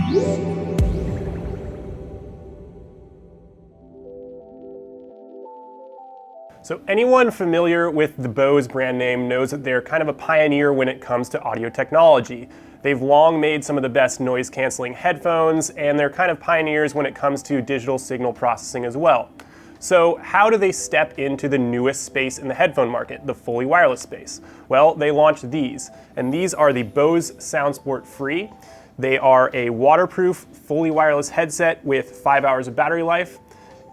So anyone familiar with the Bose brand name knows that they're kind of a pioneer when it comes to audio technology. They've long made some of the best noise canceling headphones, and they're kind of pioneers when it comes to digital signal processing as well. So how do they step into the newest space in the headphone market, the fully wireless space? Well, they launched these, and these are the Bose SoundSport Free. They are a waterproof, fully wireless headset with 5 hours of battery life,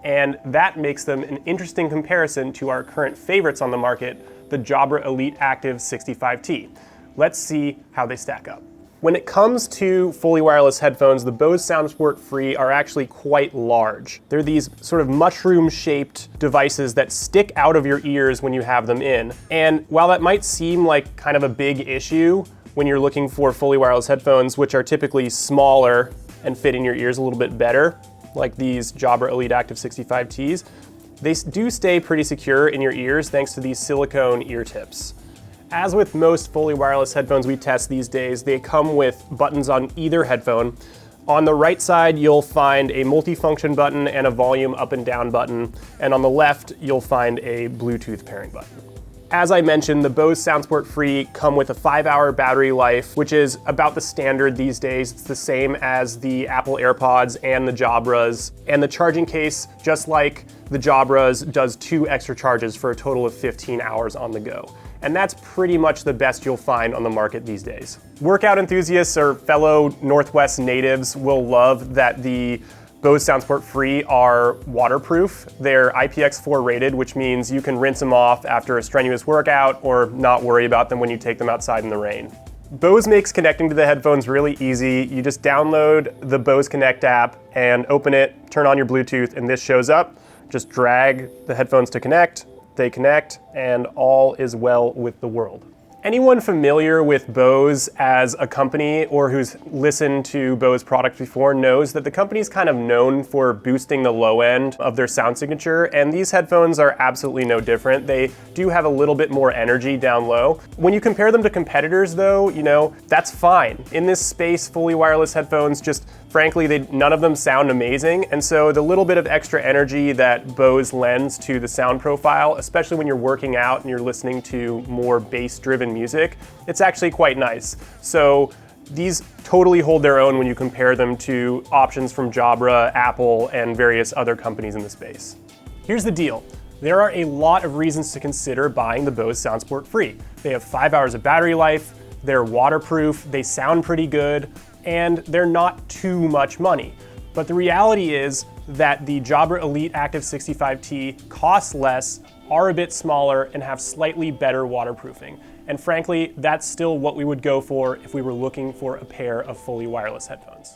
and that makes them an interesting comparison to our current favorites on the market, the Jabra Elite Active 65T. Let's see how they stack up. When it comes to fully wireless headphones, the Bose SoundSport Free are actually quite large. They're these sort of mushroom-shaped devices that stick out of your ears when you have them in. And while that might seem like kind of a big issue when you're looking for fully wireless headphones, which are typically smaller and fit in your ears a little bit better, like these Jabra Elite Active 65Ts, they do stay pretty secure in your ears thanks to these silicone ear tips. As with most fully wireless headphones we test these days, they come with buttons on either headphone. On the right side, you'll find a multifunction button and a volume up and down button, and on the left, you'll find a Bluetooth pairing button. As I mentioned, the Bose SoundSport Free come with a 5-hour battery life, which is about the standard these days. It's the same as the Apple AirPods and the Jabras. And the charging case, just like the Jabras, does 2 extra charges for a total of 15 hours on the go. And that's pretty much the best you'll find on the market these days. Workout enthusiasts or fellow Northwest natives will love that the Bose SoundSport Free are waterproof. They're IPX4 rated, which means you can rinse them off after a strenuous workout or not worry about them when you take them outside in the rain. Bose makes connecting to the headphones really easy. You just download the Bose Connect app and open it, turn on your Bluetooth, and this shows up. Just drag the headphones to connect, they connect, and all is well with the world. Anyone familiar with Bose as a company or who's listened to Bose products before knows that the company's kind of known for boosting the low end of their sound signature, and these headphones are absolutely no different. They do have a little bit more energy down low. When you compare them to competitors though, that's fine. In this space, fully wireless headphones just frankly, none of them sound amazing, and so the little bit of extra energy that Bose lends to the sound profile, especially when you're working out and you're listening to more bass-driven music, it's actually quite nice. So these totally hold their own when you compare them to options from Jabra, Apple, and various other companies in the space. Here's the deal. There are a lot of reasons to consider buying the Bose SoundSport Free. They have 5 hours of battery life, they're waterproof, they sound pretty good, and they're not too much money. But the reality is that the Jabra Elite Active 65T costs less, are a bit smaller, and have slightly better waterproofing. And frankly, that's still what we would go for if we were looking for a pair of fully wireless headphones.